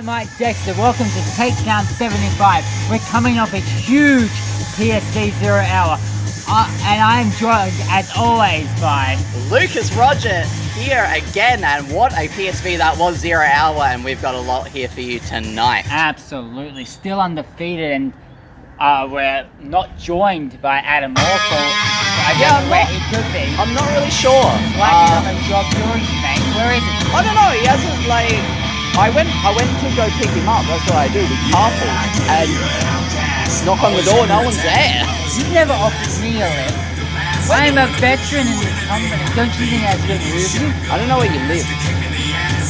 Hi, Mike Dexter. Welcome to Takedown 75. We're coming off a huge PSV 0 hour. And I'm joined, as always, by Lucas Roger here again. And what a PSV that was, 0 hour. And we've got a lot here for you tonight. Absolutely. Still undefeated, and we're not joined by Adam Orful. I don't know where he could be. I'm not really sure. Lacking on the job doing, mate. Where is he? I don't know. He hasn't, like... I went to go pick him up. That's what I do. We carpool. And knock on the door, no one's there. You've never offered me a lift. I'm a veteran in this company. Don't you think that's good movie? I don't know where you live.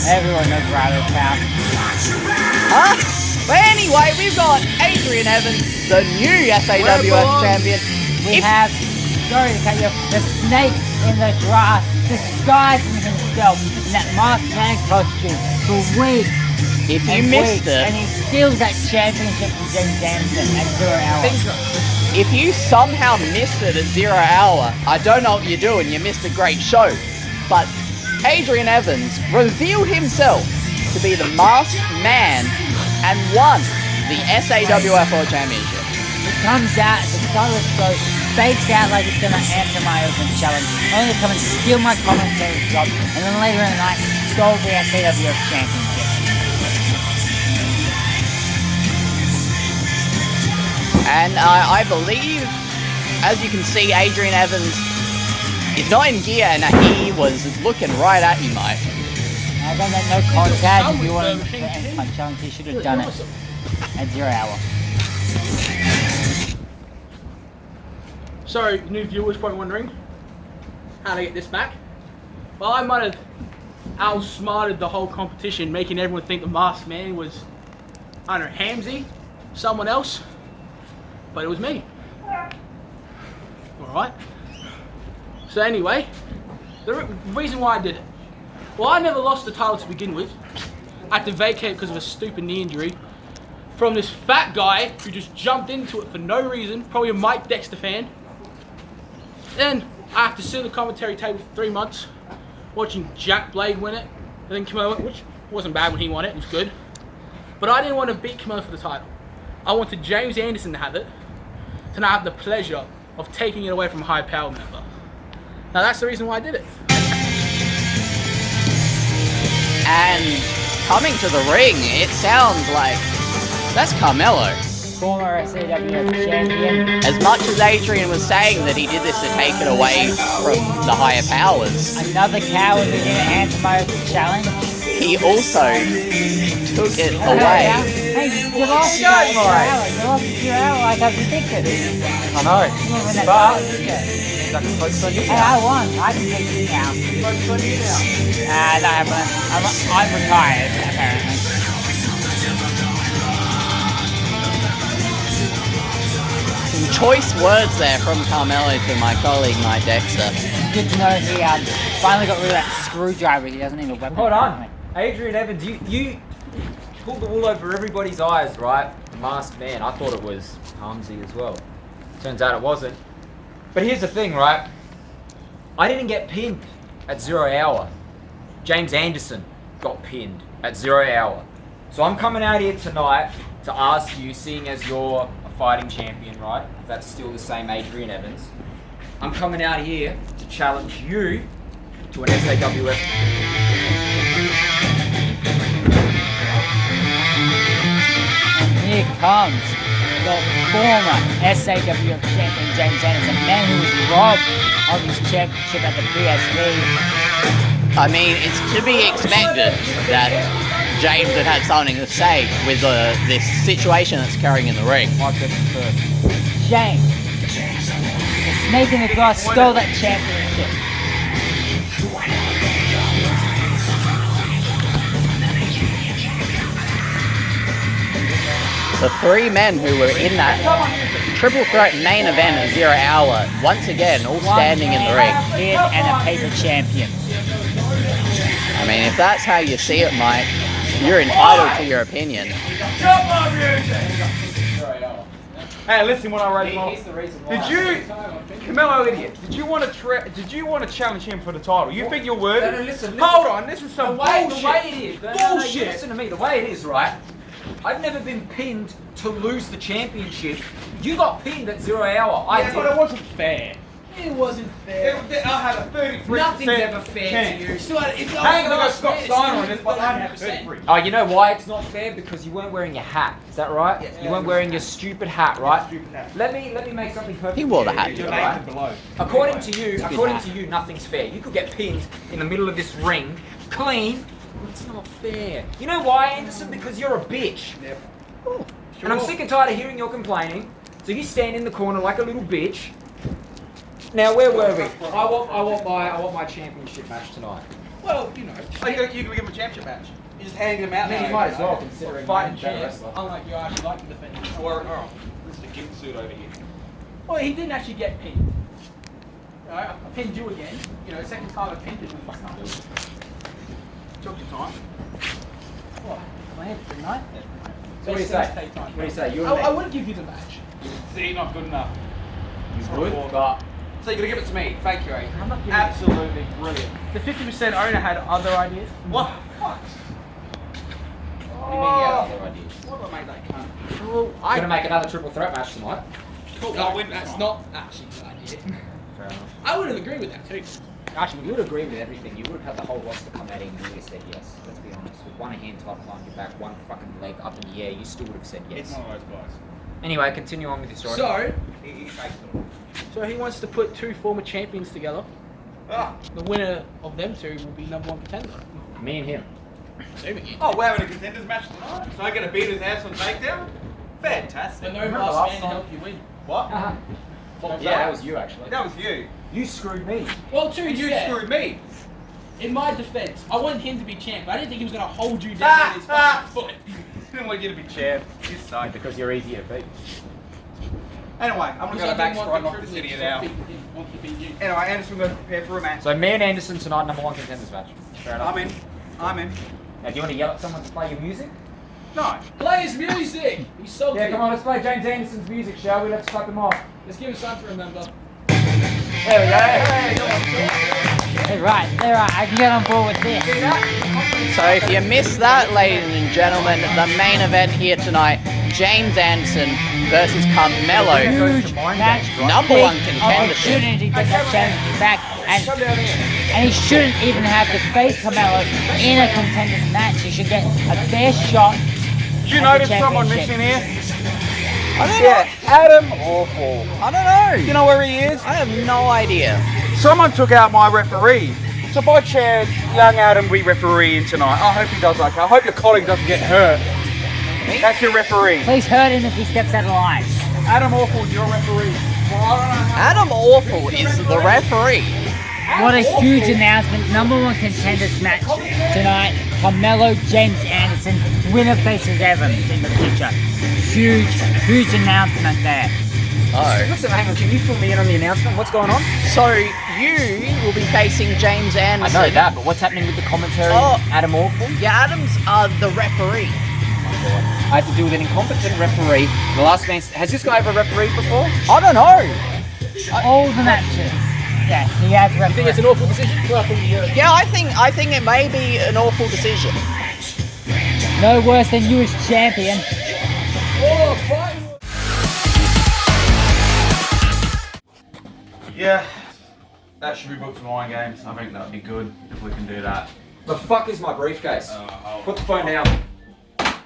Everyone knows where I live, pal. Huh? But anyway, we've got Adrian Evans, the new SAWF champion. We have, sorry to cut you off, the snake in the grass disguising himself in that masked man costume for weeks. If you missed it, and he steals that championship from James Anderson at 0 hour. If you somehow missed it at 0 hour, I don't know what you're doing. You missed a great show. But Adrian Evans revealed himself to be the masked man and won the SAWF World Championship. He comes out at the start of the show, fakes out like he's going to answer my open challenge, only to come and steal my commentary job, and then later in the night, stole the SAWF Championship. And I believe, as you can see, Adrian Evans is not in gear, and he was looking right at you, Mike. I got that no contact. If you want to end my challenge, he should have done it at 0 hour. So, new viewers probably wondering how to get this back. Well, I might have outsmarted the whole competition, making everyone think the masked man was, I don't know, Hamzy, someone else, but it was me. Alright. So anyway, the reason why I did it. Well, I never lost the title to begin with. I had to vacate because of a stupid knee injury from this fat guy who just jumped into it for no reason, probably a Mike Dexter fan. Then I have to sit at the commentary table for 3 months, watching Jack Blade win it, and then Kimo, which wasn't bad when he won it, it was good. But I didn't want to beat Kimo for the title. I wanted James Anderson to have it, to now have the pleasure of taking it away from a high power member. Now that's the reason why I did it. And coming to the ring, it sounds like that's Carmelo. Former SAWF champion. As much as Adrian was saying that he did this to take it away from the higher powers, Another coward who didn't answer my challenge. he also took it away. Hey, you lost your hour. You lost your hour like I predicted. I know. But I can focus on you hey, now. I won. I can take you now. Focus on you now. I'm retired, apparently. Some choice words there from Carmelo to my colleague Mike Dexter. Good to know he finally got rid of that screwdriver. He doesn't need a weapon. Hold on. Adrian Evans, you pulled the wool over everybody's eyes, right? Masked man. I thought it was Hamzy as well. Turns out it wasn't. But here's the thing, right? I didn't get pinned at 0 hour. James Anderson got pinned at 0 hour. So I'm coming out here tonight to ask you, seeing as you're a fighting champion, right? If that's still the same Adrian Evans. I'm coming out here to challenge you to an SAWF. Here comes the former SAWF champion James Anderson, a man who was robbed of his championship at the PSV. I mean, it's to be expected that James had something to say with this situation that's occurring in the ring. James, the snake in the grass, stole that championship. The 3 men who were in that triple threat main event at 0 hour, once again, all standing in the ring. Kid and a paper champion. I mean, if that's how you see it, Mike, you're entitled to your opinion. Hey, listen when I raise my. Here's the reason why. Did you, Camelo idiot? Did you want to challenge him for the title? You think you're worthy? No, listen. Hold on, this is some The way bullshit. it is. No, Bullshit. you listen to me. The way it is, right? I've never been pinned to lose the championship. You got pinned at 0 hour. I Yeah, did. but it wasn't fair. It wasn't fair. I had a 33%. Nothing's ever fair chance. to you. Still, if I ain't gonna go last Scott man, Steiner on it's this, but I had 100%. 33. Oh, you know why it's not fair? Because you weren't wearing your hat. Is that right? Yeah. You weren't wearing your stupid hat, right? Stupid hat. Let me make something perfect. He wore the clear hat. to you, Your right? name below. According to you, nothing's fair. You could get pinned in the middle of this ring, clean. It's not fair. You know why, Anderson? Because you're a bitch. Yep. And I'm sick and tired of hearing your complaining. So you stand in the corner like a little bitch. Now where were we? I want my championship match tonight. Well, you know. Oh, you can give him a championship match. You're just handing him out. I mean, now, you might as well know? considering Fighting I'm a better champ. wrestler. Unlike you, I actually like to defend him. Oh, this is the gimp suit over here. Well, he didn't actually get pinned. Alright, I pinned you again. You know, second time I pinned you. Fuck up. Took your time. What? My head, didn't I? So what do you say? What do you say? You and me? I would give you the match. See, not good enough. You would? But So you're gonna give it to me? Thank you, Adrian. I'm not giving Absolutely brilliant. The 50% owner had other ideas. What? Fuck. what do you mean you have other ideas? What do I make that cunt? Well, We're gonna make another triple threat match tonight. Cool. That's not actually a good idea. Fair enough. I would have agreed with that too. Actually, you would agree with everything. You would have had the whole roster come out and you would have said yes. Let's be honest. With one hand tied behind your back, one fucking leg up in the air, you still would have said It's yes. one of those guys. Anyway, continue on with your story. So, He fakes it all. so he wants to put two former champions together. Ah. The winner of them two will be number one contender. Me and him. Assuming you. Oh, we're having a contenders match tonight. So I get to beat his ass on Takedown? Fantastic. But no Remember last last man to time? help you win. What? Yeah, that was you actually. That was you. You screwed me. Well, to be You fair, screwed me. in my defense, I wanted him to be champ, but I didn't think he was going to hold you down with his fucking foot. I didn't want you to be champ. You suck. Because you're easy to beat. Anyway, I'm gonna go back straight off the city now. Anyway, Anderson, we're going to prepare for a match. So me and Anderson tonight, number one contenders match. Fair enough. I'm in. Now, do you want to yell at someone to play your music? No. Play his music! He's salty. Yeah, come on, let's play James Anderson's music, shall we? Let's clap him off. Let's give him something to remember. There we go. Hey, They're right. I can get on board with this. So if you missed that, ladies and gentlemen, the main event here tonight, James Anderson versus Carmelo. Huge match. Number big one contendership. opportunity to get that championship back. And he shouldn't even have to face Carmelo in a contenders match. He should get a fair shot. Did you at the notice someone championship. missing here? I don't Yeah, Adam Awful. know. I don't know. You know where he is? I have no idea. Someone took out my referee. So by chance, young Adam be refereeing tonight. I hope he does okay. I hope your colleague doesn't get hurt. That's your referee. Please hurt him if he steps out of line. Adam Awful's your referee. Well, I don't know how. Adam Awful is the referee. What a huge announcement. Number one contenders match tonight. Carmelo, James Anderson, winner faces Evans in the future. Huge announcement there. Oh. Listen, hang on, can you fill me in on the announcement? What's going on? So you will be facing James I Anderson. know that, but what's happening with the commentary? Oh. Adam Awful? Yeah, Adams are the referee. I have to deal with an incompetent referee. The last man. Has this guy ever refereed before? I don't know. All the matches. Yes, he has I think it's an awful decision. Well, I think Yeah, I think it may be an awful decision. no worse than you as champion. Yeah, that should be booked for Mind Games. I think that'd be good if we can do that. The fuck is my briefcase? Put the phone down.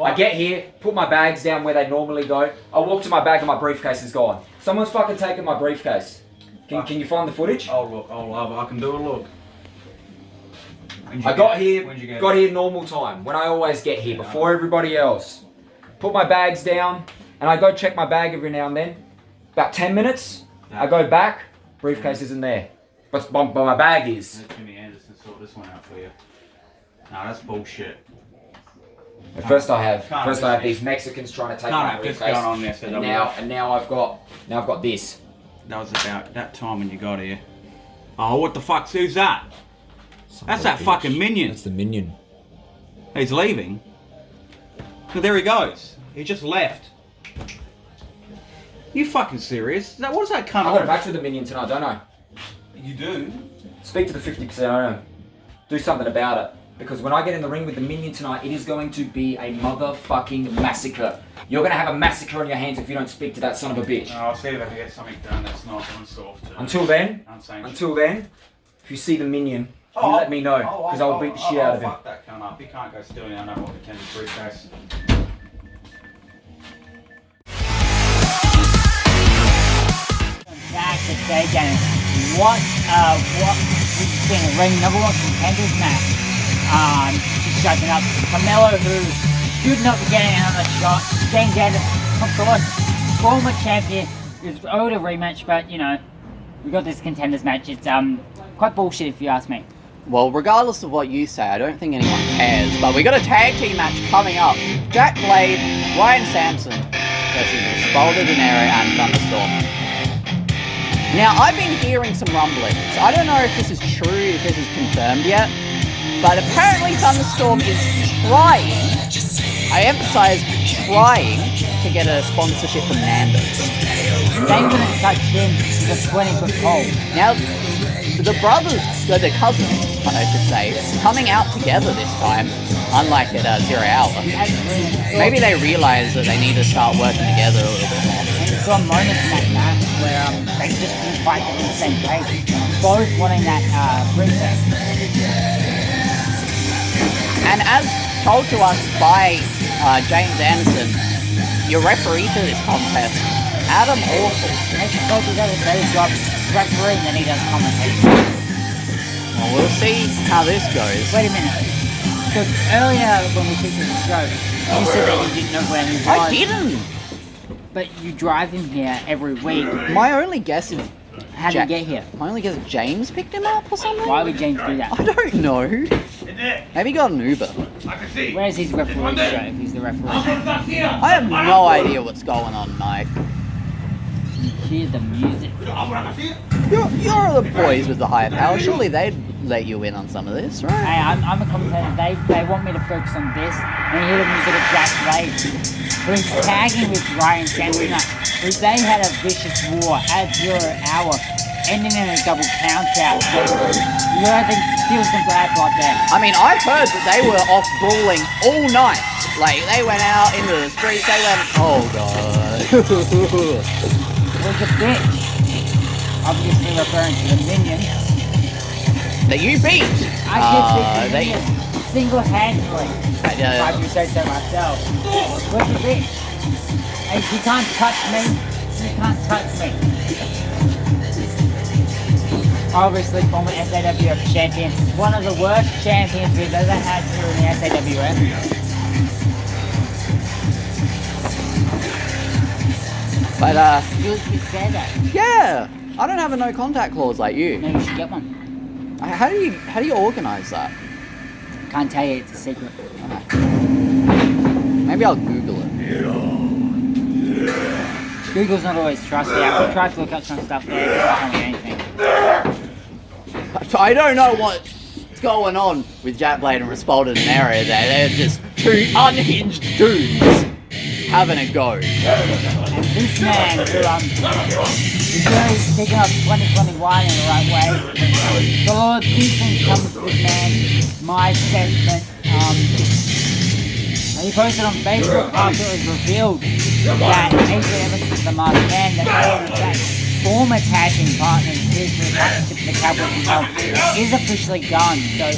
I get here, put my bags down where they normally go. I walk to my bag and my briefcase is gone. Someone's fucking taken my briefcase. Can you find the footage? I'll look. I can do a look. I got When'd you here, get got here normal time, when I always get here, before everybody else. Put my bags down, and I go check my bag every now and then. About 10 minutes, I go back, briefcase isn't there. But my bag is. Let Jimmy Anderson sort this one out for you. No, that's bullshit. First I have Can't these Mexicans trying to take Can't my have this briefcase. going on there, so and now I've got this. That was about that time when you got here. Oh, what the fuck's who's that? That's that fucking minion. That's the minion. He's leaving. So there he goes. He just left. You fucking serious? What does that I come got a on? match with the Minion tonight, don't I? You do? Speak to the 50% owner. Do something about it. Because when I get in the ring with the Minion tonight, it is going to be a motherfucking massacre. You're going to have a massacre on your hands if you don't speak to that son of a bitch. I'll see if I can get something done that's not on Sawf. Until then, if you see the Minion, you let me know. Because I'll beat the shit out of him. Fuck that cunt up. He can't go stealing our number one contender briefcase. Back to Takedown. We've been a ring number one contenders match. She's shutting up Carmelo, who should not be getting another shot. James Anderson, of course, former champion, is owed a rematch, but you know, we got this contenders match. It's quite bullshit if you ask me. Well, regardless of what you say, I don't think anyone cares. But we got a tag team match coming up. Jack Blade, Ryan Sampson versus Spalder Dinero and Thunderstorm. Now, I've been hearing some rumblings. I don't know if this is true, if this is confirmed yet, but apparently Thunderstorm is trying, I emphasize trying, to get a sponsorship from Nando's. They wouldn't touch him with a 20-foot pole. Now, the brothers, the cousins, I should say, coming out together this time, unlike at 0 Hour. Maybe they realise that they need to start working together a little bit more. And it's got moments in that match where they just couldn't quite get on the same page. Both wanting that briefcase. And as told to us by James Anderson, your referee for this contest, Adam Awful. Makes it so he does a better job refereeing than he does commentating. Well, we'll see how this goes. Wait a minute. Because earlier when we picked the show, you said that you didn't know where he was. I didn't! But you drive him here every week. My only guess is... How did he get here? My only guess is James picked him up or something? Why would James do that? I don't know. Maybe he got an Uber. Where's his referee show if he's the referee? I have no idea what's going on, Mike. You hear the music. You're the boys with the higher power. Surely they'd let you in on some of this, right? Hey, I'm a commentator. They want me to focus on this. And you hear the music of Jack Blade, who's tagging with Ryan Sampson, who they had a vicious war at 0 Hour, ending in a double count out. You know, I think still some bad blood there. I mean, I've heard that they were off brawling all night. Like, they went out into the streets, they went, oh god. Was a bitch. Obviously referring to the Minion. That you beat. I did beat the Minion single-handedly. If I do say so myself. What's the bitch? Hey, you can't touch me. You can't touch me. Obviously, former SAWF champion. One of the worst champions we've ever had here in the SAWF. But, You said that. yeah. I don't have a no contact clause like you. Maybe you should get one. How do you organise that? Can't tell you, it's a secret. Okay. Maybe I'll Google it. Google's not always trusty. I tried to look up some stuff there, it doesn't tell me anything. I don't know what's going on with Jack Blade and Respalded and Area there. They're just two unhinged dudes having a go. And this man, who is really taking up 2021 in the right way. The Lord Kingston comes to this man, my assessment. He posted on Facebook after it was revealed that Adrian Evans is the masked man, that they are in fact former tag team partners due to the partnership with the Cowboys himself is officially gone. So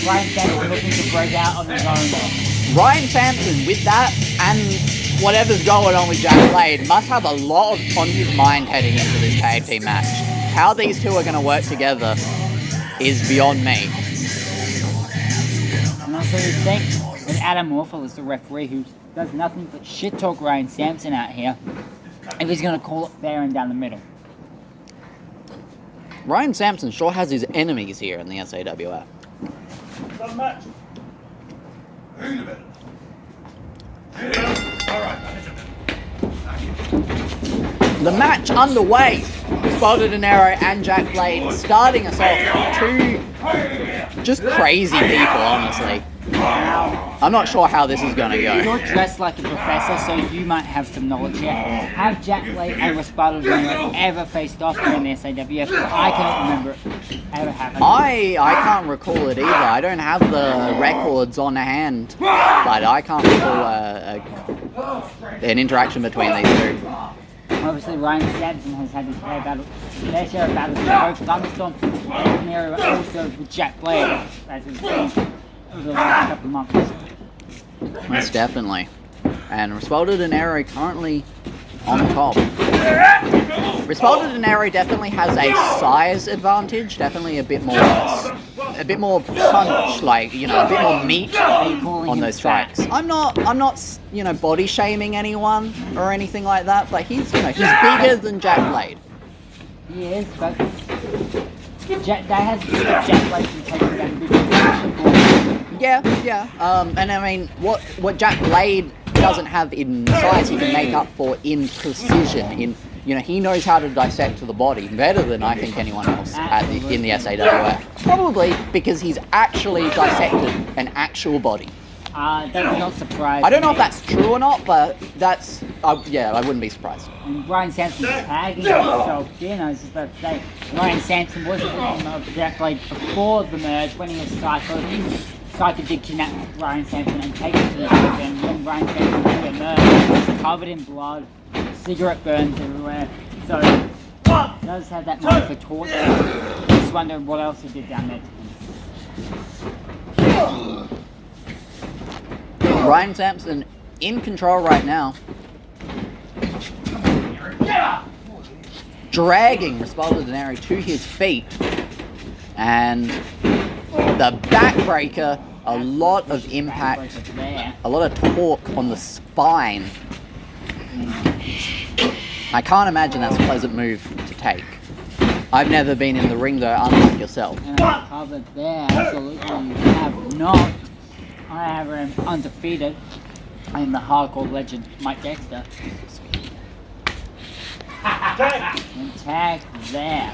Ryan Sampson looking to break out on his own. Ryan Sampson, with that and whatever's going on with Jack Blade, must have a lot on his mind heading into this tag team match. How these two are going to work together is beyond me. And also you think that Adam Orful is the referee who does nothing but shit talk Ryan Sampson out here, if he's going to call it fair and down the middle. Ryan Sampson sure has his enemies here in the SAWF. The match underway. Spalder Dinero and Jack Blade starting us off. Two just crazy people, honestly. I'm not sure how this is going to go. You're dressed like a professor, so you might have some knowledge here. Have Jack Blade and Respaldo ever faced off during the SAWF? I cannot remember it ever happened. I can't recall it either. I don't have the records on hand, but I can't recall an interaction between these two. Obviously, Ryan Sampson has had his fair share of battles with Coach Thunderstorm, and there also with Jack Blade, as we've seen over the last couple of months. Most definitely. And Respaldo Dinero currently on top. Respaldo Dinero definitely has a size advantage, definitely a bit more punch, like, you know, a bit more meat on those strikes. I'm not, you know, body shaming anyone or anything like that, but he's, you know, he's bigger than Jack Blade. He is, but that has Jack Blade from taking down big before. Yeah. And I mean, what Jack Blade doesn't have in size, he can make up for in precision. You know, he knows how to dissect the body better than I think anyone else in the SAWF. Probably because he's actually dissected an actual body. That's not surprising. I don't know if that's true or not, but that's yeah, I wouldn't be surprised. And Ryan Sampson tagging himself in. I was just about to say, Ryan Sampson was a victim of Jack Blade before the merge when he was Psycho. Psycho did kidnap Ryan Sampson and take him to the merge, and when Ryan Sampson did the merge, he was covered in blood, cigarette burns everywhere. So he does have that mind for torture. Just wondering what else he did down there to him. Ryan Sampson in control right now. Dragging Respaldo Dinero to his feet. And the backbreaker, a lot of impact, a lot of torque on the spine. I can't imagine that's a pleasant move to take. I've never been in the ring though, unlike yourself. And I covered there, absolutely you have not. I have him undefeated. I am the hardcore legend, Mike Dexter. And tag there.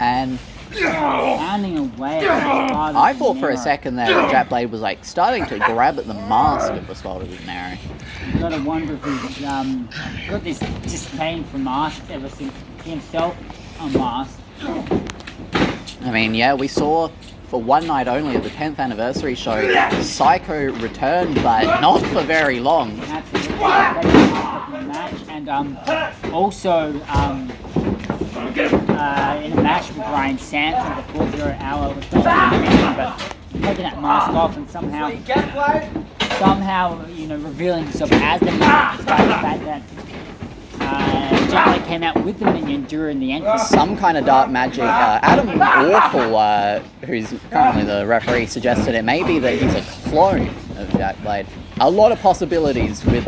And Pounding away at I thought for a second that Jack Blade was like starting to grab at the mask of Respaldo Dinero. You've got to wonder if he's got this disdain for masks ever since he himself unmasked. I mean, yeah, we saw for one night only at the 10th anniversary show, Psycho returned, but not for very long. Absolutely, match, and also in a match with Ryan Sampson, the 4-0 hour was but taking that mask off and somehow, you know, revealing himself as the minion, despite the fact that Jack Blade came out with the minion during the entrance. Some kind of dark magic. Adam Awful, who's currently the referee, suggested it may be that he's a clone of Jack Blade. A lot of possibilities with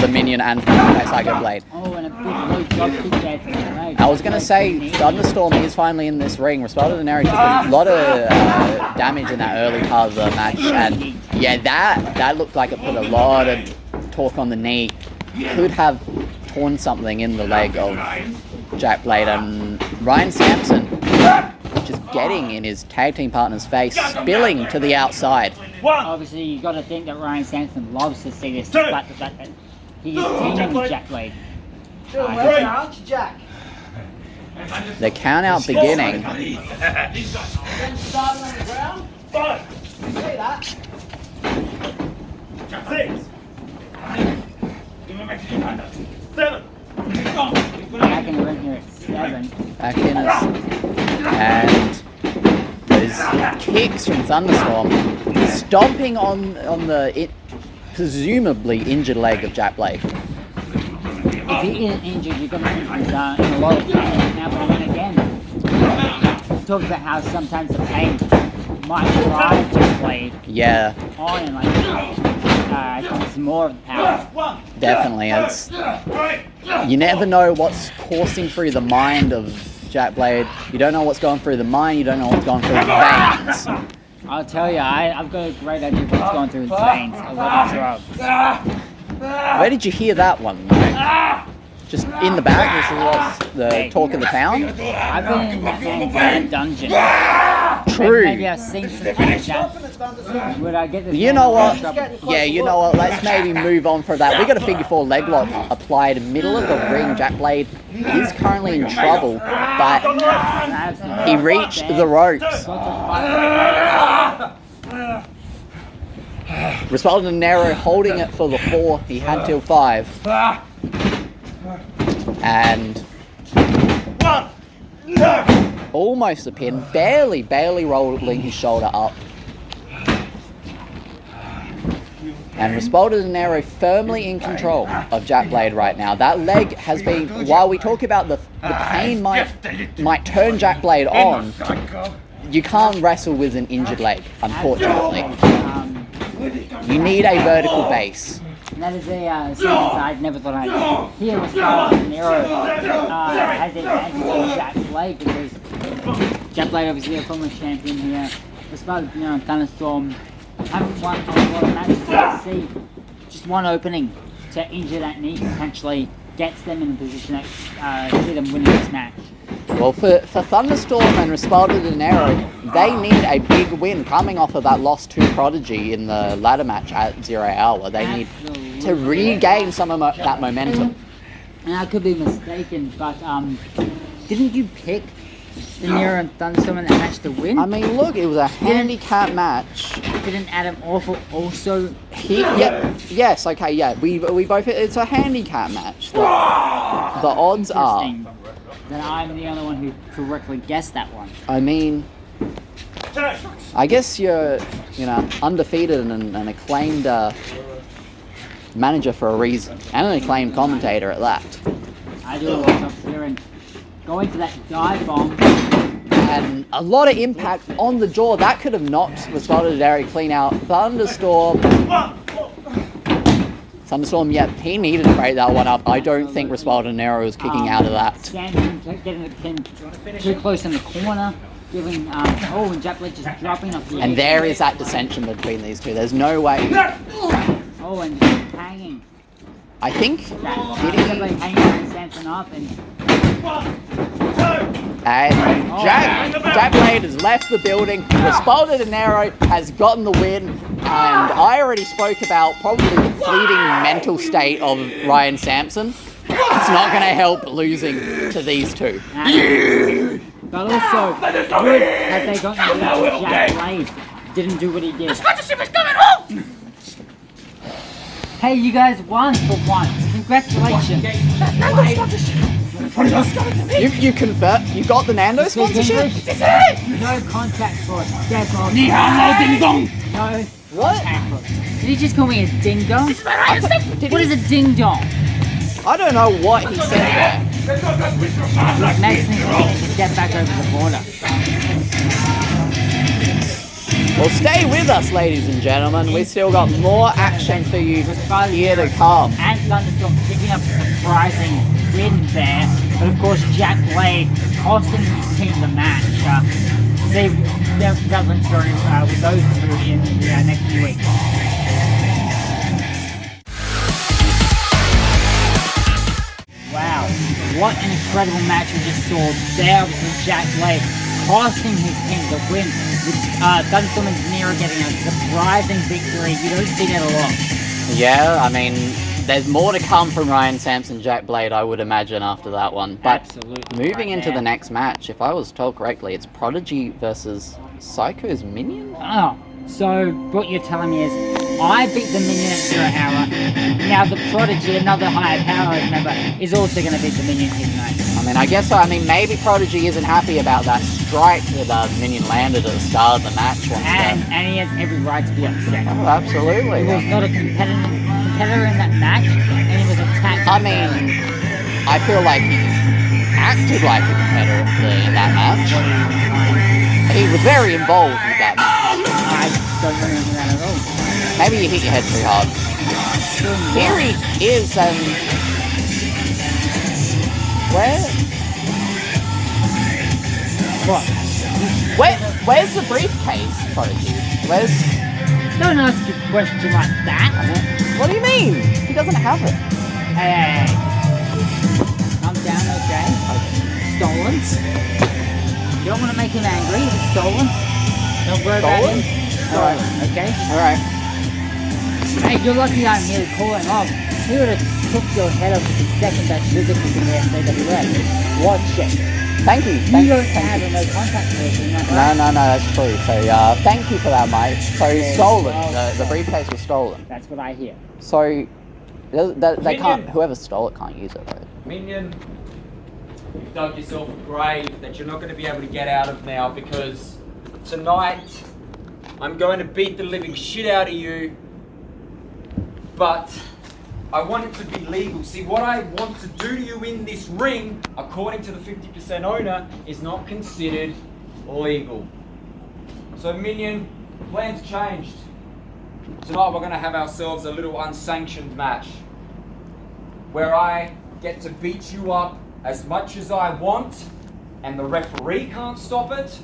the minion and Psycho Blade. Oh, and a big blue drop kick there from the leg. I was going to say, Thunderstorm is finally in this ring. Respaldo Dinero took a lot of damage in that early part of the match, and yeah, that looked like it put a lot of torque on the knee. Could have torn something in the leg of Jack Blade, and Ryan Sampson just getting in his tag team partner's face, spilling to the outside. Obviously, you've got to think that Ryan Sampson loves to see this, despite the fact that he is teaming with Jack Blade. The count out beginning. Back in the ring here at 7. Back in us. And those kicks from Thunderstorm stomping on the presumably injured leg of Jack Blade. If he isn't injured, you're going to think he's in a lot of pain. Now, but then again, talk about how sometimes the pain might drive Jack Blade on and some more of the power. Definitely. You never know what's coursing through the mind of Jack Blade. You don't know what's going through the mind, you don't know what's going through the veins. I'll tell you, I've got a great idea of what's going through his veins. A lot of drugs. Where did you hear that one, mate? just in the bag. This is what's the talk of the town. I've been in that man's dungeon. True. Maybe I've seen some things that would I get this You man know in what? trouble? Yeah, you know what? Let's maybe move on from that. We got a figure 4 leg lock applied middle of the ring. Jack Blade is currently in trouble, but he reached the ropes. Respalded Nero holding it for the 4. He had till 5. And almost a pin, barely rolling his shoulder up. And Respalded Nero firmly in control of Jack Blade right now. That leg has been, while we talk about the pain might turn Jack Blade on, you can't wrestle with an injured leg, unfortunately. You need a vertical base. And that is a sentence I'd never thought I'd hear. Respalded Nero has the advantage of Jack Blade because Jack Blade obviously a former champion here. Respalded Nero and Thunderstorm haven't won a lot of matches. Let's see, just one opening to injure that knee potentially gets them in a position that see them winning this match. Well, for Thunderstorm and Respalded Nero, they need a big win coming off of that loss to Prodigy in the ladder match at 0 Hour. They need to regain some of that momentum. And I could be mistaken, but didn't you pick the Nero and Thunderstorm in that match to win? I mean, look, it was a handicap match. Didn't Adam Awful also? Yes, okay, yeah. We both. It's a handicap match. The odds are. Then I'm the only one who correctly guessed that one. I mean, I guess you're, undefeated and an acclaimed manager for a reason, and an acclaimed commentator at that. I do a lot of clearing. Going for that dive bomb. And a lot of impact on the jaw. That could have knocked Respalded Nero clean out. Thunderstorm, yep, he needed to break that one up. I don't think Respalded Nero was kicking out of that. Standing, getting the pin too close in the corner. Giving, and Jack Blade just dropping off the And there is that dissension between these two. There's no way. Oh, and just hanging. I think Jack Blade hanging Samson up and Jack Blade has left the building. Respalded Nero has gotten the win, and I already spoke about probably the fleeting mental state of Ryan Sampson. It's not going to help losing to these two. But also, good that they got into that Jack Blade didn't do what he did. Hey, you guys won for once. Congratulations. You confirm? You got the Nando sponsorship? No contact for step on. No. What? Did he just call me a ding dong? What is a ding dong? I don't know what he said there. It makes me get back over the border. Well, stay with us, ladies and gentlemen. We've still got more action for you here to come. And Thunderstorm picking up a surprising win there. But of course, Jack Blade costing his team the match. See their development story with those two in the next few weeks. Wow, what an incredible match we just saw there with Jack Blade costing his team the win. With Thunderstorm and Nero getting a surprising victory. You don't see that a lot. Yeah, I mean, there's more to come from Ryan Sampson, Jack Blade, I would imagine, after that one. But absolutely. Moving into the next match, if I was told correctly, it's Prodigy versus Psycho's Minion? Oh, so what you're telling me is I beat the Minion at 0 Hour. Now the Prodigy, another higher power member, is also going to beat the Minion here tonight. I guess so. Maybe Prodigy isn't happy about that strike that Minion landed at the start of the match. And he has every right to be upset. Oh, absolutely. He was not a competitor in that match, and he was attacked. I feel like he acted like a competitor in that match. He was very involved with that match. I don't remember that at all. Maybe you hit your head too hard. Here he is, Where's the briefcase, Prodigy? Don't ask a question like that. What do you mean? He doesn't have it. Hey. stolen. You don't want to make him angry. It's stolen. Don't worry about him. Alright, okay? Alright. Hey, you're lucky I'm here to call him off. He would have took your head off the second that Sugar was in there and AWS. Watch it. Thank you. You don't have a no contact person, right? No, that's true. So, thank you for that, mate. So, Yeah, stolen. well, The briefcase was stolen. That's what I hear. So, they can't. Minion. Whoever stole it can't use it, right? Minion, you've dug yourself a grave that you're not going to be able to get out of now, because tonight I'm going to beat the living shit out of you, but I want it to be legal. See, what I want to do to you in this ring, according to the 50% owner, is not considered legal. So Minion, plans changed. Tonight we're going to have ourselves a little unsanctioned match where I get to beat you up as much as I want and the referee can't stop it.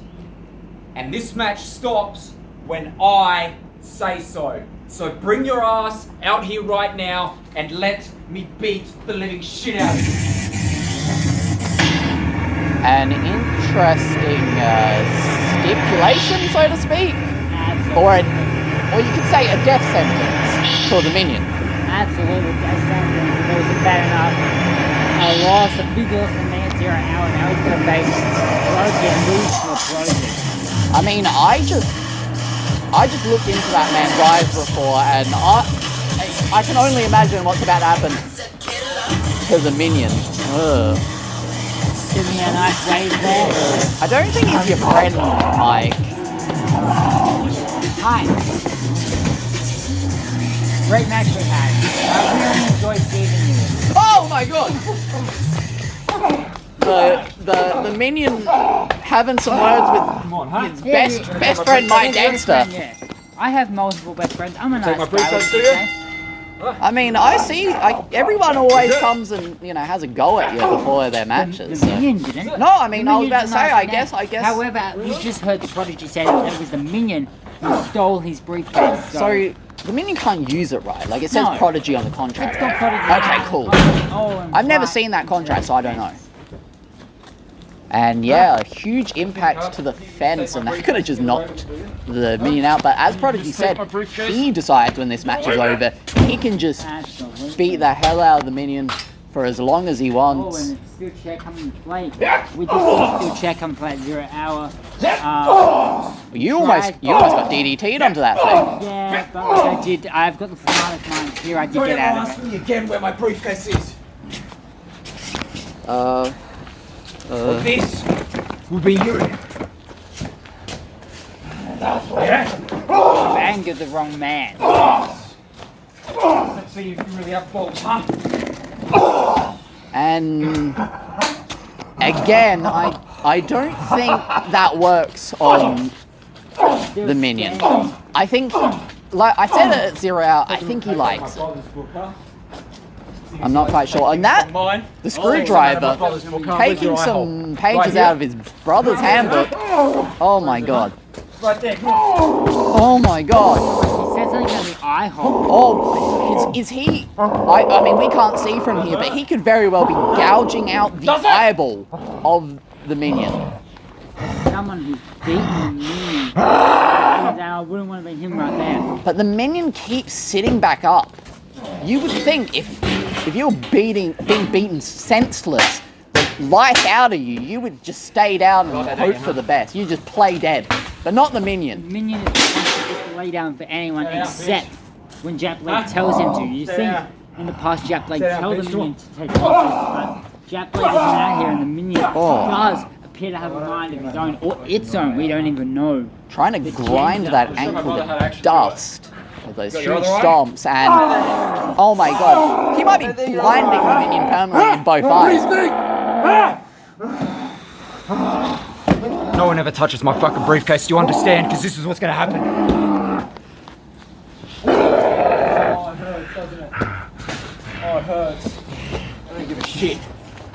And this match stops when I say so. So bring your ass out here right now and let me beat the living shit out of you. An interesting stipulation, so to speak, or you could say a death sentence for the Minion. Absolutely, death sentence. If it wasn't bad enough, a big loss from Man Zero Hour. Now he's going to face Prodigy and lose to a Prodigy. I mean, I just looked into that man's eyes before, and I can only imagine what's about to happen to the Minion. Ugh. Give me a nice wave there. I don't think he's your friend, Mike. Hi. Great match we had. I really enjoyed seeing you. Oh my god! The Minion having some words with his best friend Mike Dexter. Yeah. I have multiple best friends. I'm a nice my guy. briefcase would you to you? say? I mean, everyone always comes and has a go at you before their matches. The So. Minion didn't. No, I mean, The I was Minion's about to a say, nice I guess. However, we just heard the Prodigy say that it was the Minion who stole his briefcase. So the Minion can't use it, right? Like it says No. Prodigy on the contract. It's got Prodigy. Okay, cool. And I've never Fly. seen that contract, so I don't know. And yeah, a huge impact to the fence, and that could have just knocked the Minion out. But as Prodigy said, he decides when this match is over, he can just Absolutely. beat the hell out of the Minion for as long as he Oh, wants. and it's still check coming to play. We did still check coming to play at 0 hour. You almost got DDT'd onto that thing. Yeah, but like I did, I've got the smartest mind here. I did get out of it. me again where my briefcase is. This will be you. I've angered the wrong man. Let's see if you really have balls, huh? And again, I don't think that works on the Minion. I think, like I said it at 0 hour, I think he likes it. I'm not quite sure. And that, the screwdriver, taking some pages out of his brother's handbook. Oh my god. Right there. Oh my god. He said something about the eye hole. Oh, is he? I mean, we can't see from here, but he could very well be gouging out the eyeball of the Minion. Someone who's beaten the Minion. I wouldn't want to be him right there. But the Minion keeps sitting back up. You would think if you were being beaten senseless, the life out of you, you would just stay down and hope for the best. You just play dead. But not the Minion. The Minion is the one who gets to lay down for anyone except when Jack Blake tells him to. You see, in the past, Jack Blake tells the Minion to take off, but Jack Blake isn't out here, and the Minion does appear to have a mind of his own, or its own. We don't even know. Trying to grind that ankle to dust with those huge stomps, and oh my god, he might be blinding the Minion permanently in both eyes. No one ever touches my fucking briefcase, do you understand? Because this is what's gonna happen. Oh, it hurts, doesn't it? Oh, it hurts. I don't give a shit.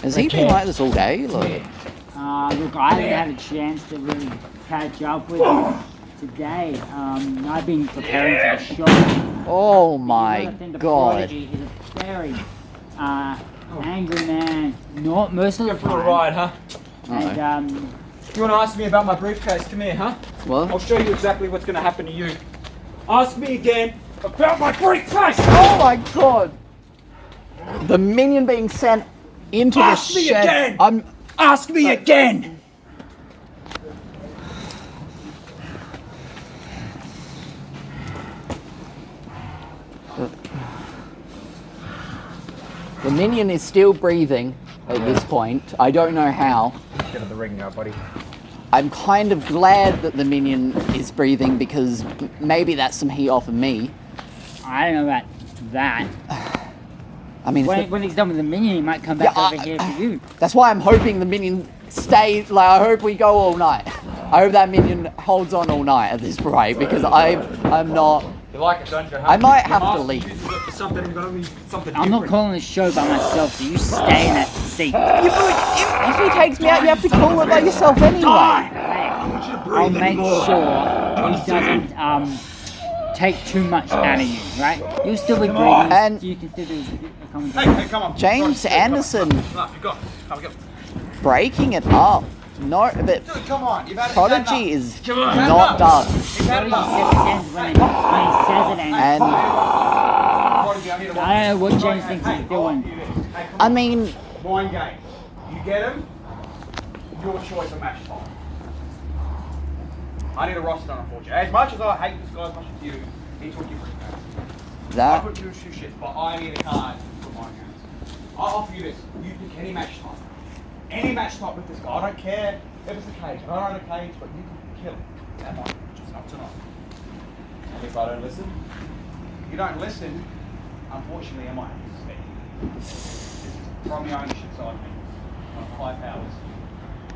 Has he been like this all day? Like, Look, I haven't had a chance to really catch up with him today. I've been preparing for the show. oh my I think the god. Prodigy is a very angry man, not merciless. For a ride, huh? And You want to ask me about my briefcase? Come here, huh? What? I'll show you exactly what's going to happen to you. Ask me again about my briefcase! Oh my god! The minion being sent into Ask the me shed. again! Ask me again! The minion is still breathing at this point. I don't know how. Get in the ring now, buddy. I'm kind of glad that the minion is breathing because maybe that's some heat off of me. I don't know about that. I mean, When he's done with the minion, he might come back Yeah, over here for you. that's why I'm hoping the minion stays. Like, I hope we go all night. I hope that minion holds on all night at this rate because I'm not. You like it, don't you? Huh? I might have Your to master leave. uses it for something, gotta be something I'm not different. calling this show by myself, so you stay in that seat. If he takes me out, you have to call it by yourself anyway. I'll make sure he doesn't take too much out of you, right? You'll still be breathing, And- you can still do a commentary. Hey, come on. James Anderson No, you got. Come on. breaking it up. No, but Dude, come on. You've had Prodigy is Come on. not done. Prodigy says it ends when he says it ends. And I don't know what James thinks he's doing. I mean, Mind game. You get him, your choice of match time. I need a roster, unfortunately. As much as I hate this guy as much as you, he took your briefcase. I that couldn't do two shits, but I need a card for my games. I'll offer you this. You pick any match type. Any match type with this guy. I don't care if it's a cage. I don't own a cage, but you can kill him. That might just not tonight. And if I don't listen, you don't listen, unfortunately I might have to speak. This is from the ownership side of things. I'm high powers.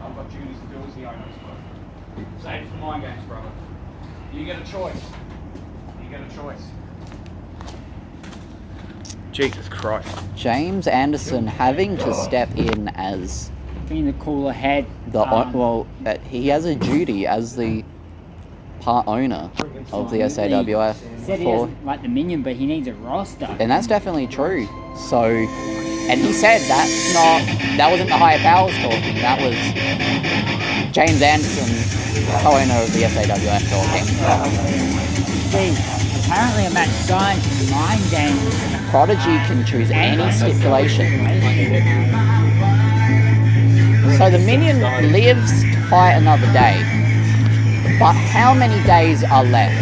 I've got duties to do as the owner as well. Save it for mind games, brother. You get a choice. You get a choice. Jesus Christ. James Anderson having to step in as Being the cooler head. he has a duty as the part owner of the SAWF, Said he doesn't like the minion, but he needs a roster. and that's definitely true. So, and he said that wasn't the higher powers talking. That was James Anderson, co-owner of the SAWF talking. See, apparently a match signed mind games. Prodigy can choose any stipulation. So the minion lives to fight another day. But how many days are left?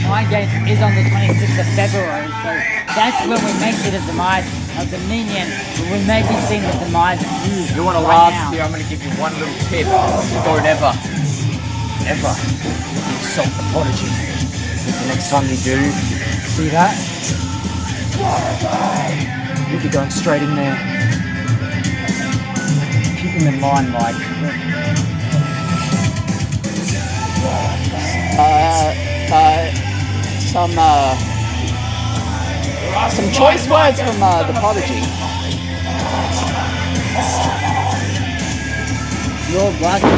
Mind games is on the 26th of February, so that's when we make it a demise of the minion. We may be seeing the demise of you. You want to right laugh now. here? I'm going to give you one little tip. Don't ever insult the Prodigy. Because the next time you do, see that? You'll be going straight in there. Keep him in line, Mike. Some choice words from the Prodigy. Your brother,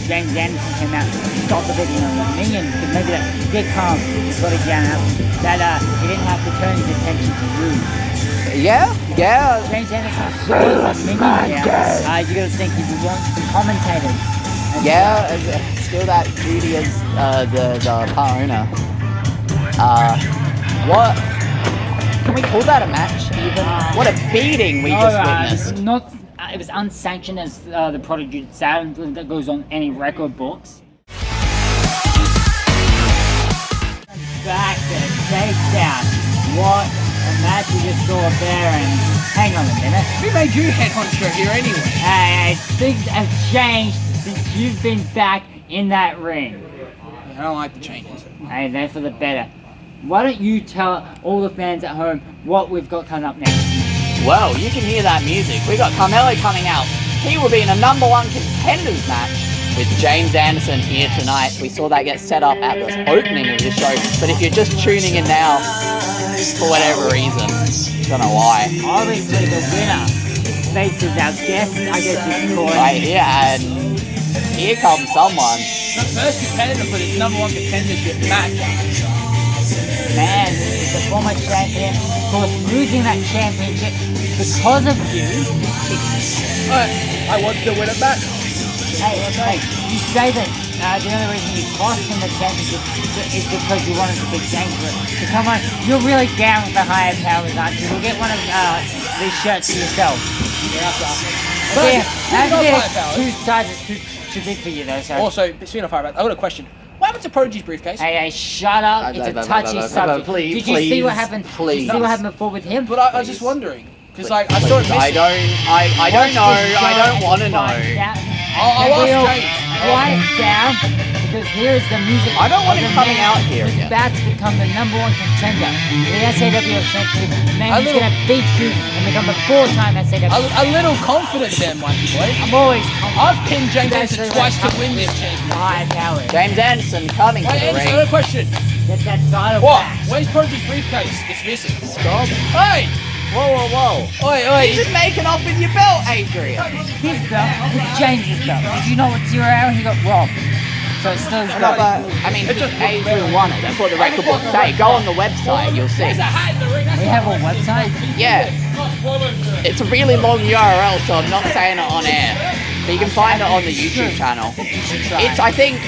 James Anderson, came out to stop the video of the minion, because maybe that did calm the Prodigy down, that he didn't have to turn his attention to you. Yeah. James Anderson saw the minion now. You gotta think he would want some commentators. And, Yeah, still that duty as the part owner. What? Can we call that a match even? What a beating we just witnessed. It was unsanctioned as the Prodigy sound that goes on any record books. Back to Takedown. What a match we just saw there, and hang on a minute. Who made you head honcho here anyway? Hey, things have changed since you've been back in that ring. I don't like the changes. Hey, they're for the better. Why don't you tell all the fans at home what we've got coming up next? Well, you can hear that music. We got Carmelo coming out. He will be in a #1 contenders match with James Anderson here tonight. We saw that get set up at the opening of the show. But if you're just tuning in now, for whatever reason, don't know why. Obviously, the winner faces our guest, I guess you could call it. Right here, and here comes someone. The first competitor for this #1 contendership match. Man, he's a former champion. Of course, losing that championship because of you. I want to win it back. Hey, you say that the only reason you lost in the championship is because you wanted to beat James. But come on, you're really down with the higher powers, aren't you? We'll get one of these shirts for yourself. But Yeah, speaking of higher powers, two sizes too big for you though. So. also, speaking of higher powers, I've got a question. What happened to Prodigy's briefcase? Hey, shut up! It's a touchy subject. Please, Did you see what happened? please. Did you see what happened before with him? But I was just wondering. Because like, I saw it missing. I don't know. I don't want to know. I'll ask James. Write it down, because here is the music. I don't want of him the coming man out here who's again. about to become the #1 contender for the SAWF championship. The man A who's little- going to beat you and become the 4-time SAWF. A little confident there, Mikey boy. I'm always I've pinned James Anderson Especially twice to when win it this comes championship. to high power. James Anderson coming to Wait, the Anderson, I ring. got a question. Get that title What? back. Where's Prodigy's briefcase? It's missing. Stop. Hey! Whoa. Oi! He's just making off with your belt, Adrian. His belt with James's belt. Did you know what 0 hour he got robbed? So it's still his No, belt. but, I mean, Adrian won it. That's what the record books say. Go on the website, you'll see. There's a hat in the ring. That's We have a website. Yeah. It's a really long URL, so I'm not saying it on air. But you can find it on the YouTube channel. You should try. It's, I think,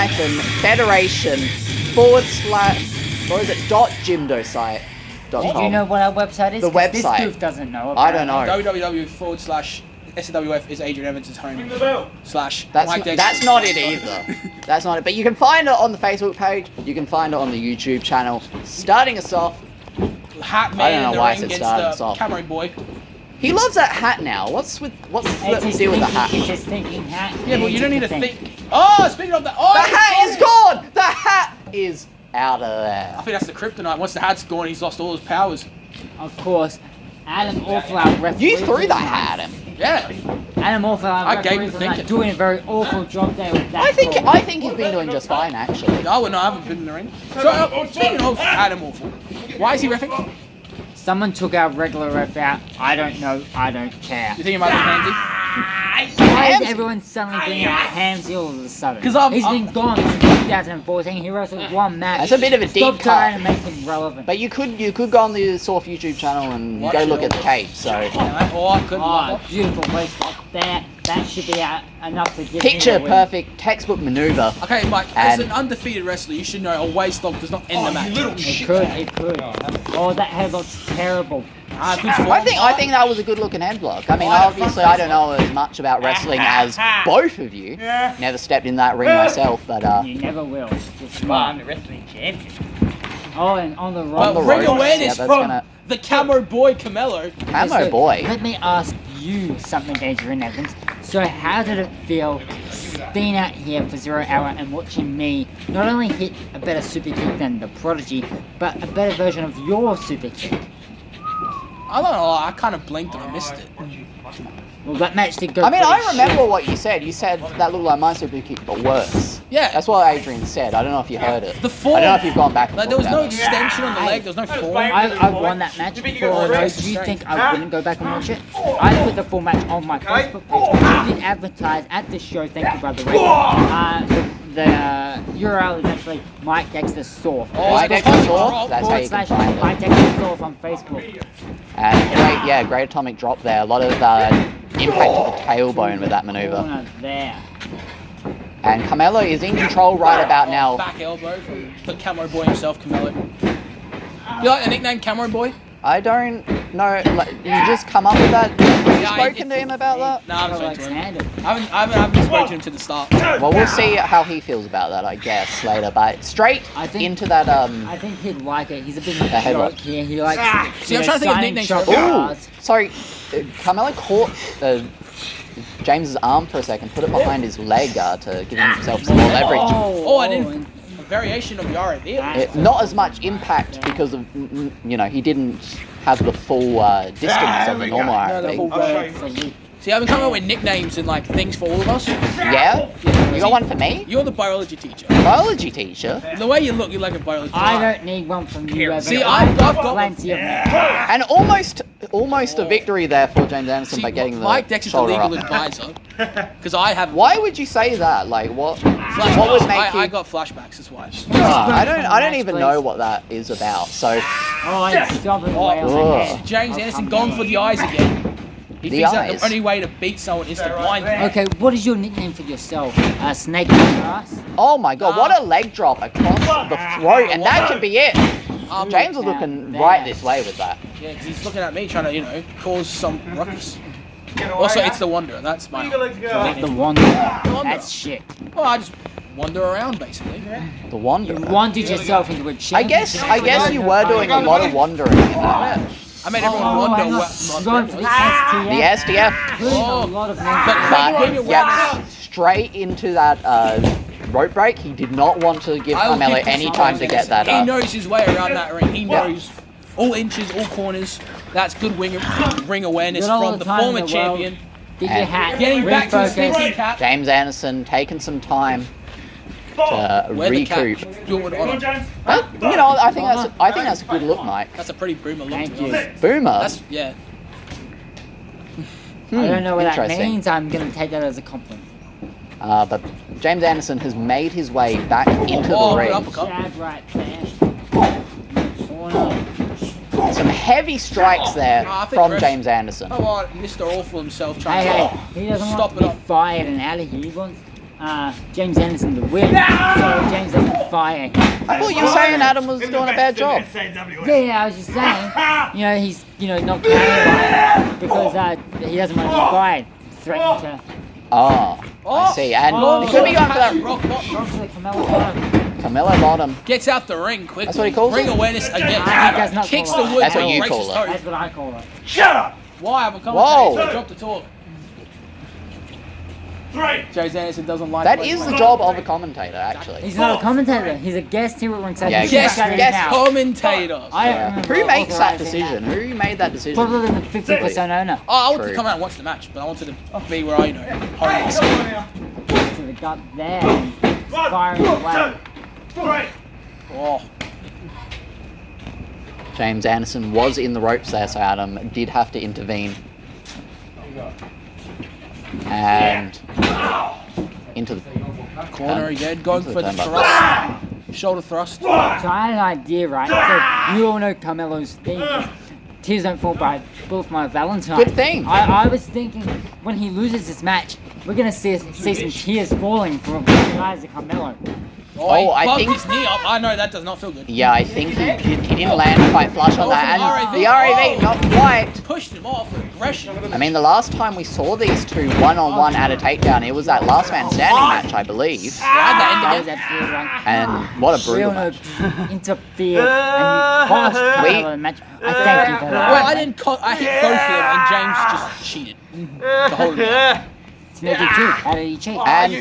South-Australian-Wrestling-Federation / what is it, .gymdosite.com. Did you know what our website is? The 'Cause This website. goof doesn't know. I don't know. www.SWF is Adrian Evans' home. / That's Mike Dexter. that's not it either. That's not it. But you can find it on the Facebook page. You can find it on the YouTube channel. Starting us off, Hat I man don't know in the why I ring said against started the us off. Cameron boy. he loves that hat now. What's the deal with the hat? It's his thinking hat. Yeah, He but you don't need needs to think. Oh, speaking of that. Oh, The it's hat is gone. gone. The hat is out of I there. think that's the kryptonite. Once the hat's gone, he's lost all his powers. Of course, Adam Awful, our referee. You threw that hat at him. Yeah. Adam Awful, our I gave him referee, was like thinking. doing a very awful job there with that. I think call. he's been doing just fine actually. No, I haven't been in the ring. So, speaking of Adam Awful, why is he reffing? Someone took our regular ref out. I don't know. I don't care. You think he might be handy? Why is Hamsy. everyone suddenly being a Hamsy all of a sudden? 'Cause I'm- He's been gone since 2014. He wrestled one match. That's a bit of a deep Stop cut. trying to make him relevant. But you could go on the Sawf YouTube channel and Watch go it look at all. the tape. So Oh, I couldn't. Oh, beautiful waist up there. That should be enough to give picture him a win. perfect textbook maneuver. Okay, Mike, as And- an undefeated wrestler, you should know a waist lock does not end the match. It could. Oh, that head looks terrible. Good form. I think that was a good looking headlock. I mean, obviously I don't know as much about wrestling as both of you. Never stepped in that ring myself, but You never will. Just Well, I'm smart. the wrestling champion. Oh, and on the But wrong the bring ropes, awareness yeah, that's from gonna- the Camo boy Camelo. Camo So, boy. Let me ask you something, Adrian Evans. So how did it feel being out here for 0 hour and watching me not only hit a better super kick than the Prodigy, but a better version of your super kick? I don't know, I kind of blinked and I missed it. Well, that match did go I mean, I pretty remember shit. what you said. You said that looked like my super kick, but worse. Yeah. That's what Adrian said. I don't know if you heard it. The form. I don't know if you've gone back and Like, there was looked no at it. extension on the leg, there was no form. I won that match before. No, do you think I wouldn't go back and watch it? I put the full match on my Facebook page. We did advertise at this show. Thank you, brother. The URL is actually Mike Dexter Sawf. Mike Dexter Sawf, that's how you can find it. Mike Dexter Sawf on Facebook. And great atomic drop there. A lot of impact to the tailbone with that maneuver. Corner there. And Camelo is in control right about now. Back elbow from the Camo boy himself, Camelo. You like the nickname Camo boy? I don't know. Like, you just come up with that. Have you Yeah, spoken to him about that? No, I haven't spoken to him. Handed. I haven't spoken to him to the start. Well, we'll see how he feels about that, I guess, later. But straight I think- into that. I think he'd like it. He's a bit of a headlock. joke here. He likes See, I'm trying to think of signing nicknames shop for Ooh, cards. sorry. Carmelo caught James's arm for a second, put it behind his leg to give himself some more leverage. Oh, I didn't. A variation of Yara there. Not as much impact because of he didn't have the full distance of the normal RFD. See, I've been coming up with nicknames and like things for all of us. Yeah? You got one for me? You're the biology teacher. Biology teacher. The way you look, you're like a biology teacher. I don't need one from you. Evan. See, I've got one. plenty of them. And almost a victory there for James Anderson See, by getting the Mike Dexter's the shoulder legal up. advisor. Because I have Why would you say that? Like what? flashbacks. What would make you? I got flashbacks, that's why. I don't even know what that is about. So Oh, it's stop it. Ugh. James Anderson gone for the eyes again. He The thinks that eyes. the only way to beat someone is to blind them. Okay, what is your nickname for yourself? Snake in the grass? Oh my god, what a leg drop across the throat, and that could be it. James was looking right this way with that. Yeah, because he's looking at me trying to, you know, cause some ruckus. Also, it's the Wanderer. That's my. The Wanderer. That's shit. Well, I just wander around basically. The Wander. You wandered yourself into a championship. I guess you were doing a lot of wandering in that match. I made everyone wonder hang on. what You're going for the The STF. SDF, There's a lot of names. but yeah, straight into that rope break. He did not want to give I will Carmelo keep any pushing time to get that He up. knows his way around that ring. He knows all inches, all corners. That's good ring awareness Got all from the the time in former the world. champion. Get your And hat. Getting back to his refocus. thinking cap. James Anderson taking some time to Wear the cap. recoup. Do it with honor. But, you know, I think that's a good look, Mike. That's a pretty boomer look. Thank to be you. honest. Boomer. That's yeah. I don't know what that interesting. means. I'm going to take that as a compliment. But James Anderson has made his way back into Oh, the good ring. uppercut. Jab right there. Corner. Some heavy strikes there I think from ref- James Anderson. Oh, well, Mr. Awful himself trying Hey, to hey, he doesn't stop want to it be up. fired and out of here. He wants James Anderson to win. So James doesn't fire. I thought you were saying Adam was doing a bad job. Yeah, I was just saying. You know, he's not carrying right because he doesn't want to be fired. Threatening to Oh, I see. And he could be going for that rock bottom. go for the Carmelo bottom. Carmelo bottom. Gets out the ring quickly. That's what he calls Ring it? awareness again. He does not Kicks call the it. wood. That's what you breaks call his it. toe. That's what I call it. Why? I'm a Whoa. commentator, so drop the talk. 3. James Anderson doesn't like That is the job of a commentator, actually. He's not a commentator. He's a guest here at Ringside. Yeah, He's guest- shut it guest down. commentator. I Yeah. remember Who makes that authorizing decision? Who made that decision? Probably the 50% owner. Oh, I wanted True. to come out and watch the match, but I wanted to be where I home. To the gut there. And firing away. 3. Oh, James Anderson was in the ropes there, so Adam did have to intervene. And into the corner again, going into for the turnbuckle. thrust. Shoulder thrust. So I had an idea, right? So you all know Carmelo's thing. Tears don't fall by both my Valentine. Good thing. I was thinking when he loses this match, we're gonna see some tears falling from guys to Carmelo. Oh, I bumped think- his knee up. I know that does not feel good. Yeah, I think he didn't land quite flush on that. And the RAV, not quite. Pushed him off with aggression. I mean, the last time we saw these two one-on-one at a takedown, it was that last man standing match, I believe. I had that That was absolutely right. And what a brutal Real match. noob interfered and you cost Carmelo the match. I thank you for that. Well, I didn't. I hit both of them, and James just cheated. The whole time. It's no good too. How did he cheat? And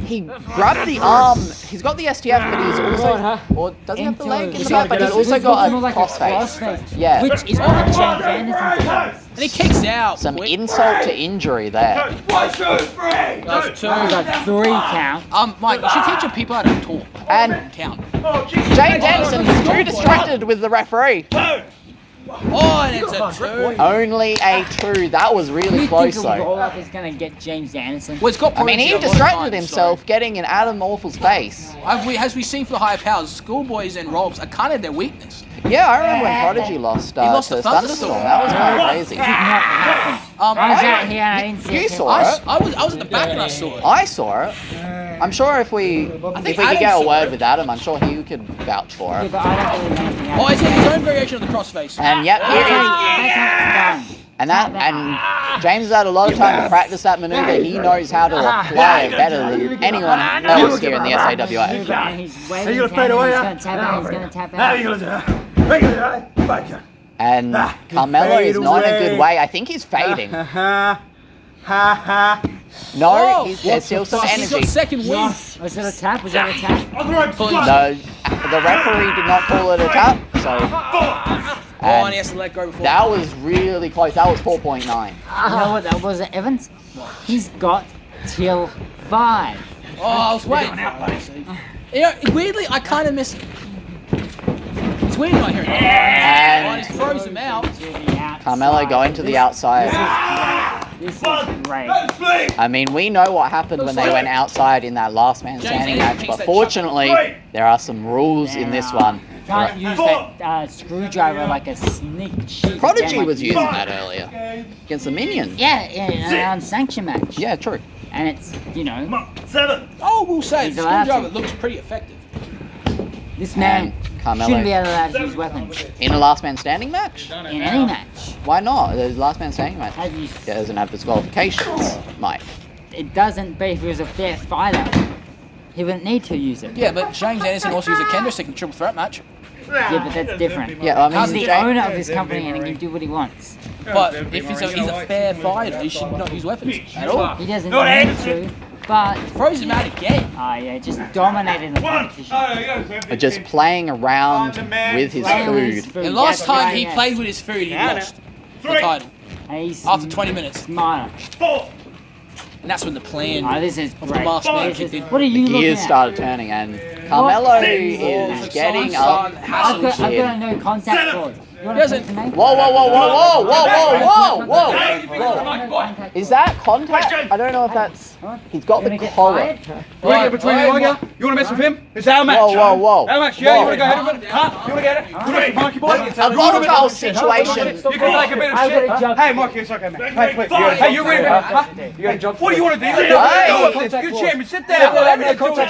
he grabbed the arm. He's got the STF, but he's also, or does he have the leg in the back? But he's also got a crossface. Yeah. Which is what James Anderson does. And he kicks out. Some quick. insult to injury there. 1, 2, 3. That's two. That was a 3 count. Mike, you should teach your people how to talk. And Count. James Anderson is too distracted with the referee. Oh, and it's a 2. Only a 2. That was really You close think a though. roll-up is going to get James Anderson? Well, it's got I mean, he Prodigy a lot of distracted times, himself getting in Adam Awful's face. So. As we seen for the higher powers, schoolboys and robs are kind of their weakness. Yeah, I remember when Prodigy lost, lost to to Thunderstorm. Thunderstorm. That was kind of crazy. Did not happen. I was out here and I didn't see You it. saw I it. was at the back and I saw it. I saw it. I'm sure if we think could Adam get a saw word it. with Adam, I'm sure he could vouch for Yeah, it. but I don't believe anything Oh, else. it's his own variation of the crossface. And yep, here it is. That's how it's done. And James has had a lot of time to practice that maneuver. He knows how to apply it better than anyone else here in the SAWA. And he's waving Are you gonna his fade hand, away, he's huh? going to tap out, he's going to tap How are you out. gonna do? How you gonna do? Bacon. And Carmelo is not in a good way. I think he's fading. Ha ha. No, there's still some He's got energy. second wind. Was it a tap? Was that a tap? On the rope. No, the referee did not call it a tap, so. Oh, and he And has to let go before. that was really close. That was 4.9. You know what that was, Evans? He's got till 5. Oh, I was waiting. You know, weirdly, I kind of miss it. It's weird not hearing it. And Oh, and he throws him out. Carmelo going to the outside. This is great. I mean, we know what happened when they went outside in that last man standing match, but fortunately, there are some rules in this one. can't use that screwdriver like a sneak cheat. Prodigy again, like was you- using that earlier against the Minions. Yeah, in an unsanctioned match. Yeah, true. And it's, you know, Oh, we'll say He's the allowed screwdriver to. looks pretty effective. this man Carmelo. shouldn't be allowed to use weapons In a last man standing match? in any match. Why not? There's last man standing match. Have you, Yeah, doesn't have disqualifications, Mike. it doesn't, but if he was a fair fighter, he wouldn't need to use it. Yeah, but James Anderson also used a kendo stick in a triple threat match. Yeah, but that's different. Yeah, I mean, He's the Jay- owner of his company and he can do what he wants. But if he's a fair fighter, he should not use weapons at all. He doesn't need to, but Throws him out again. yeah, just dominating the competition. But just playing around with his Playing with his food. food, The last that's time right, he yeah. played with his food, he lost the title And he's after 20 minutes. smarter. And that's when the plan This is of the great. masked man This kicked is, in. what are you The looking gears at? started turning and Carmelo is getting up. I've got a no contact clause. You want to Doesn't- talk to me? Whoa, whoa, whoa, whoa, whoa, whoa, whoa, whoa! Is that contact? I don't know if that's. He's got the collar. Right, between you, you want to mess with him? It's our match. Whoa, whoa, whoa! Our match, yeah, you want to go Whoa. ahead of it? Huh? You want to get it? You want to make Mikey boy? A volatile situation. You can make a bit of I've got a shit. job. Hey, Mikey, it's okay, man. Hey, please. Hey, you ready? Huh? You got a job. What do you want to do? Hey. You're champion, sit down. Don't touch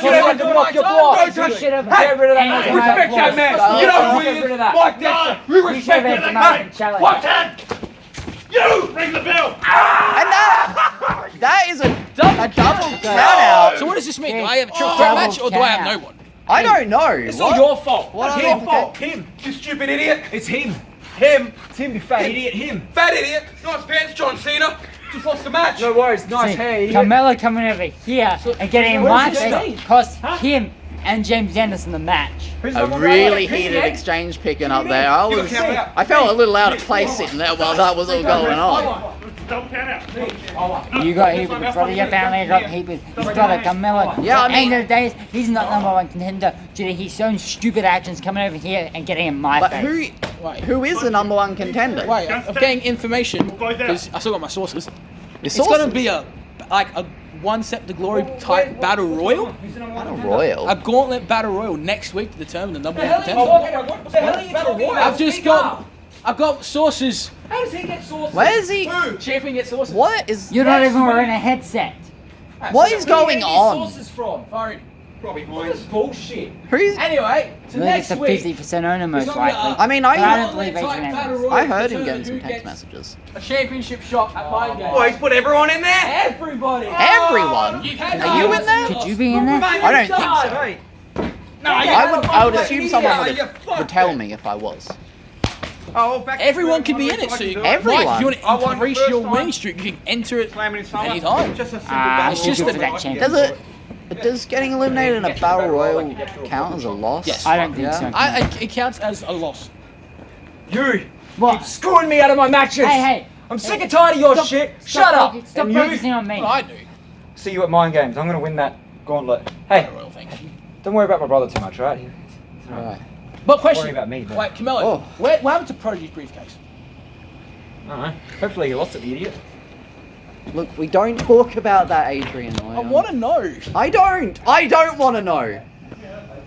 Should have Hey, get rid of that. respect that man. You know who he is? Mike Dexter. We You should respect have him. had some challenge. What? You ring the bell. And that is a double count out. So what does this mean? Do I have a triple Double threat match or do I have count. no one? I don't know. It's not your fault. What It's are your they- fault. Him. You stupid idiot. It's him. Him. It's him, you fat idiot. Him. Fat idiot. Nice pants, John Cena. Just lost the match. No worries. Nice hair, idiot. Carmelo coming over here and getting in what my does it face mean? cost him and James Anderson the match. A really heated exchange picking up there. I felt a little out of place sitting there while that was all going on. You got heat with the Prodigy, apparently got heat with he's got a Carmelo. Yeah, I At the mean- end of the day, he's not number one contender due to his own stupid actions coming over here and getting in my But face. who is the number one contender? Wait, I'm getting information because I still got my sources. It's It's gonna be a one step to glory type battle royal, Royal. a gauntlet battle royal next week to determine the number one contender. I've got sources. How does he get sauces? Where is he? Champion gets sources. What is? You're not even wearing a headset. What is going on? from? Sorry. Robbie Hines. Bullshit. Who's? Anyway, so I think it's next a week 50% owner most it's gonna be likely. I mean, But I I don't believe Adrian Evans. I heard him getting some text messages. a championship shot at Mind Games. Boy, he's put everyone in there. Everybody. Everyone? You've had Are you in there? Could you be in there? I don't think so. I would assume someone would tell me if I was. Oh, back Everyone can be in it, so you, Everyone? Mike, if you want I to won increase first your time. winning streak, you can enter it Slam it in summer. anytime. Just a simple I'm It's too just good a- for that Does championship. does getting eliminated in a battle royal count as a loss? Yes. I don't think Yeah. so. It counts as a loss. You What? screwing me out of my matches. Hey, I'm sick and tired of your shit. Shut up. Stop And you focusing on me. Well, I do. see you at Mind Games. I'm gonna win that gauntlet. Hey, Royal thing. don't worry about my brother too much, right? Right. But Worry question. about me, man. Wait, Camelo, Oh. what happened to Prodigy's briefcase? I don't know. Hopefully you lost it, the idiot. Look, we don't talk about that, Adrian. I want to know. I don't want to know.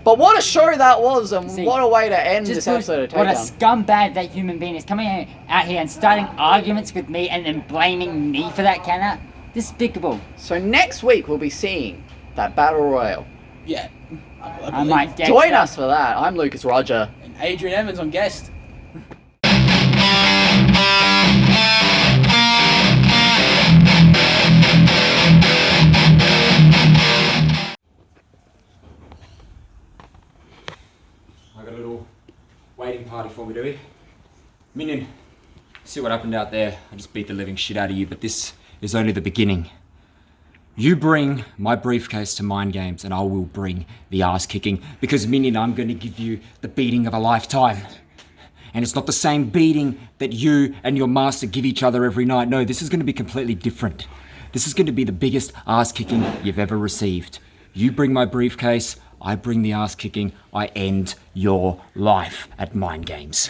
But what a show that was, and See, what a way to end this Just episode of what a Takedown. scumbag that human being is coming out here and starting arguments with me and then blaming me for that countout. Despicable. So next week we'll be seeing that battle royal. Yeah. I might get Join us for that. I'm Lucas Roger. And Adrian Evans on guest. I got a little waiting party for me, do we? Minion, see what happened out there. I just beat the living shit out of you, but this is only the beginning. You bring my briefcase to Mind Games and I will bring the ass kicking, because Minion, I'm going to give you the beating of a lifetime. And it's not the same beating that you and your master give each other every night. No, this is going to be completely different. This is going to be the biggest ass kicking you've ever received. You bring my briefcase, I bring the ass kicking, I end your life at Mind Games.